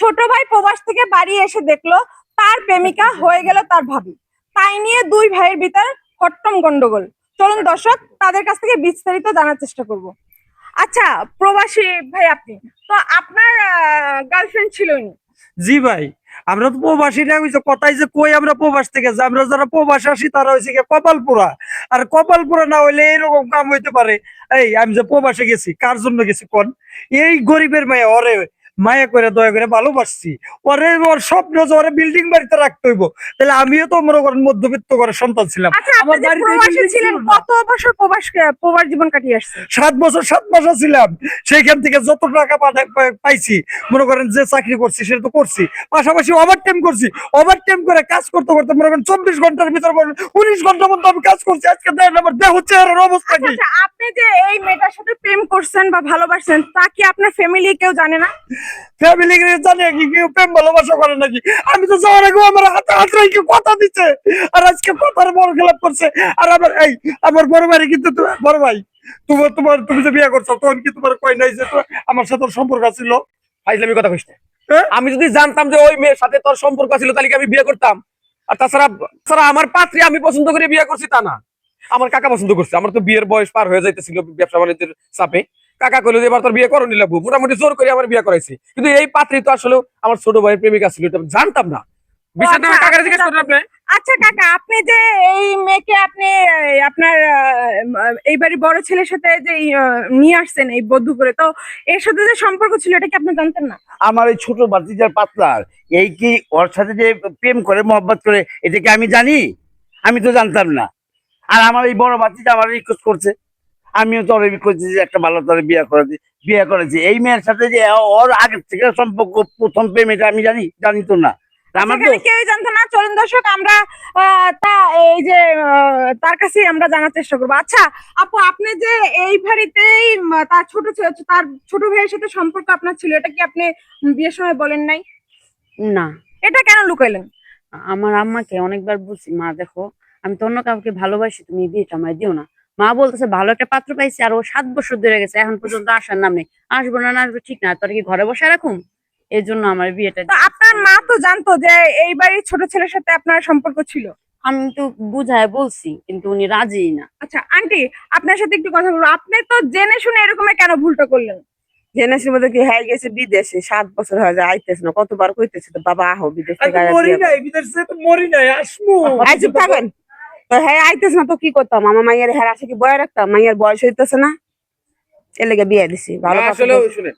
ছোট ভাই প্রবাস থেকে বাড়ি এসে দেখলো তার প্রেমিকা হয়ে গেল তার ভাবি। তাই নিয়ে দুই ভাইয়ের ভিতর হট্টম গন্ডগোল। চলুন দর্শক তাদের কাছ থেকে বিস্তারিত জানার চেষ্টা করব। আচ্ছা, প্রবাসী ভাই আপনি তো আপনার গার্লফ্রেন্ড ছিলই। জি ভাই, আমরা তো প্রবাসী না, হইছে কথাই যে কই আমরা প্রবাস থেকে যে আমরা যারা প্রবাস আসি তারা হয়েছে গিয়ে কপাল পোড়া। আর কপাল পোড়া না হইলে এরকম কাম হইতে পারে। এই আমি যে প্রবাসে গেছি কার জন্য গেছি কোন? এই গরিবের মায়া ওরে মায়া করে দয়া করে ভালোবাসছি। ওরে ওর স্বপ্ন যে ওরে বিল্ডিং বাড়িতে রাখতে হইব। তাহলে আমিও তো মনে করেন মধ্যবিত্ত ঘরের সন্তান ছিলাম। আচ্ছা, আপনি যে প্রবাসী ছিলেন কত বছর প্রবাস জীবন কাটিয়ে আসছেন? 7 বছর 7 মাস ছিলাম। সেইখান থেকে যত টাকা পাইছি, মনে করেন যে চাকরি করছি সেটা তো করছি, পাশাপাশি ওভার টাইম করছি। ওভার টাইম করে কাজ করতে করতে মনে করেন 24 ঘন্টার ভিতর 19 ঘন্টার মধ্যে আমি কাজ করছি। আজকে দেখেন আমার দেহ চেহারার অবস্থা কি। আচ্ছা, আপনি যে এই মেয়েটার সাথে প্রেম করছেন বা ভালোবাসছেন তা কি আপনার ফ্যামিলি কেউ জানে না? ফ্যামিলি জানে কি কেউ প্রেম ভালোবাসা করে নাকি? আমি তো যাওয়ার আগে আমার হাতে হাত রেখে কথা দিচ্ছে, আর আজকে কথার বড় খেলাপ করছে। আর আমার বড় ভাই কিন্তু বড় ভাই, তুমি যে বিয়ে করছো তখন কি তোমার কই নাই যে আমার সাথে তোর সম্পর্ক ছিল? ফাইজলামি কথা কইছ না। আমি যদি জানতাম যে ওই মেয়ের সাথে তোর সম্পর্ক ছিল তাহলে কি আমি বিয়ে করতাম? আর তাছাড়া আমার পাত্রী আমি পছন্দ করে বিয়ে করছি তা না, আমার কাকা পছন্দ করছে। আমার তো বিয়ের বয়স পার হয়ে যাইতেছিল ব্যবসা বাণিজ্যের চাপে। কাকা কইলো যে এবার তোর বিয়ে করনি লাগবো, মোটামুটি জোর করে আমার বিয়ে করাইছি। কিন্তু এই পাত্রী তো আসলে আমার ছোট ভাইয়ের প্রেমিকা ছিল, এটা জানতাম না। বিষয়টা আমি কাকারে জিজ্ঞেস করলাম। আচ্ছা কাকা, আপনি যে এই মেয়েকে আপনি আপনার এই বাড়ি বড় ছেলের সাথে যে নিয়ে আসছেন এই বধূ করে, তো এর সাথে যে সম্পর্ক ছিল এটা কি আপনি জানতেন না? আমার এই ছোট ভাতিজার পাতলার এই কি ওর সাথে যে প্রেম করে মহব্বত করে এটা কি আমি জানি? আমি তো জানতাম না। আর আমার এই বড় ভাতিজা আমার রিকোয়েস্ট করছে, আমিও তো রিকোয়েস্ট করছি যে একটা ভালো তরে বিয়ে করেছি। এই মেয়ের সাথে যে ওর আগের থেকে সম্পর্ক, প্রথম প্রেম, এটা আমি জানি তো না। আমার তো কেউ জানতো না। চলুন দর্শক আমরা তা এই যে তার কাছে আমরা জানার চেষ্টা করবো। আচ্ছা আপু, আপনি যে এই বাড়িতেই তার ছোট ভাইয়ের সাথে সম্পর্ক আপনার ছিল, এটা কি আপনি বিয়ের সময় বলেন নাই? না, এটা কেন লুকাইলেন? আমার আম্মাকে অনেকবার বলছি, মা দেখো আমি তো অন্য কাউকে ভালোবাসি, তুমি এই বিয়েটা আমায় দিও না। মা বলতেছে ভালো একটা পাত্র পাইছি, আর ও 7 বছর ধরে গেছে, এখন পর্যন্ত আসার নাম নেই। আসবো না না আসবো ঠিক না, তোর কি ঘরে বসে রাখুন? এই জন্য আমার বিয়েটা। তো আপনার মা তো জানতো যে এই বাড়ির ছোট ছেলের সাথে আপনার সম্পর্ক ছিল? আমি তো বুঝায় বলছি কিন্তু উনি রাজি না। আচ্ছা আন্টি, আপনার সাথে একটু কথা বলবো। আপনি তো জেনে শুনে এরকম কেন ভুলটা করলেন? জেনেছি মধ্যে কি হয়ে গেছে বিদেশে 7 বছর হয়ে যায়, আইতেছে না। কতবার কইতেছে তো বাবা আহো বিদেশ থেকে মরি নাই, বিদেশে তো মরি নাই, আসমু। চুপ থাকেন। তো হ্যাঁ আইতেছে না তো কি করতাম? আমার মাইয়ের হ্যাঁ আসে কি বয়ে রাখতাম? মাইয়ের বয়স হইতেছে না, এর লেগে বিয়ে দিছি। ভালো কথা আসলে শুনেন,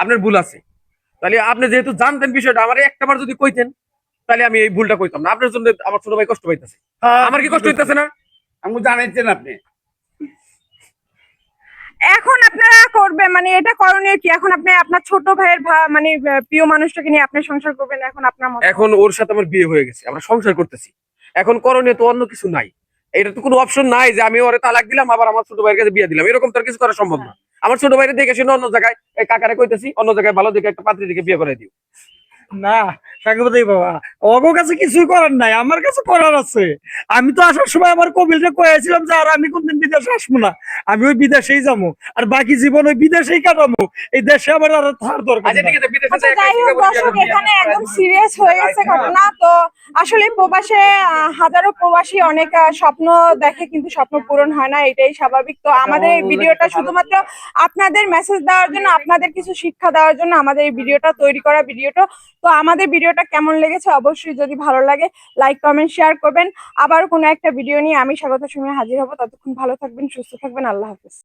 আপনার ভুল আছে। তাহলে আপনি যেহেতু জানতেন বিষয়টা, আমার একটাবার যদি কইতেন তাহলে আমি এই ভুলটা কইতাম না। আপনার জন্য আমার ছোট ভাই কষ্ট পাইতেছে, আমার কি কষ্ট হইতেছে না? আমি জানাইছেন আপনি। এখন আপনারা করবে মানে এটা করণীয় কি? এখন আপনি আপনার ছোট ভাইয়ের মানে প্রিয় মানুষটাকে নিয়ে আপনি সংসার করবেন, এখন আপনার মত। এখন ওর সাথে আমার বিয়ে হয়ে গেছে, আমরা সংসার করতেছি। এখন করণীয় তো অন্য কিছু নাই। এটা তো কোনো অপশন নাই যে আমি ওরে তালাক দিলাম আবার আমার ছোট ভাইয়ের কাছে বিয়ে দিলাম, এরকম তো আর কিছু করা সম্ভব না। আমার ছোট ভাইরে দেখে শুনে অন্য জায়গায় এই কাকারে কইতেছি অন্য জায়গায় ভালো দেখে একটা পাত্রী দিকে বিয়ে করে দিও। না সাকিবুদ্দিন বাবা, ওগো কাছে কিছুই করার নাই, আমার কাছে করার আছে। আমি তো আসার সময় আমার কবিলকে কয়েছিলাম যে আর আমি কোনদিন বিদেশে আসবো না, আমি ওই বিদেশেই যাবো, আর বাকি জীবন ওই বিদেশেই কাটাবো। এই দেশে আমার আর থাকার দরকার আচ্ছা নাই। ঠিক আছে, বিদেশে আচ্ছা, যাই যাই হোক দর্শক, এখানে একদম সিরিয়াস হয়ে গেছে ঘটনা। তো আসলে প্রবাসে হাজারো প্রবাসী অনেক স্বপ্ন দেখে কিন্তু স্বপ্ন পূরণ হয় না, এটাই স্বাভাবিক। তো আমাদের এই ভিডিওটা শুধুমাত্র আপনাদের মেসেজ দেওয়ার জন্য, আপনাদের কিছু শিক্ষা দেওয়ার জন্য আমাদের এই ভিডিওটা তৈরি করা ভিডিওটা। তো আমাদের ভিডিওটা কেমন লেগেছে অবশ্যই যদি ভালো লাগে লাইক কমেন্ট শেয়ার করবেন। আবার কোনো একটা ভিডিও নিয়ে আমি স্বাগত সময় হাজির হব। ততক্ষণ ভালো থাকবেন, সুস্থ থাকবেন, আল্লাহ হাফেজ।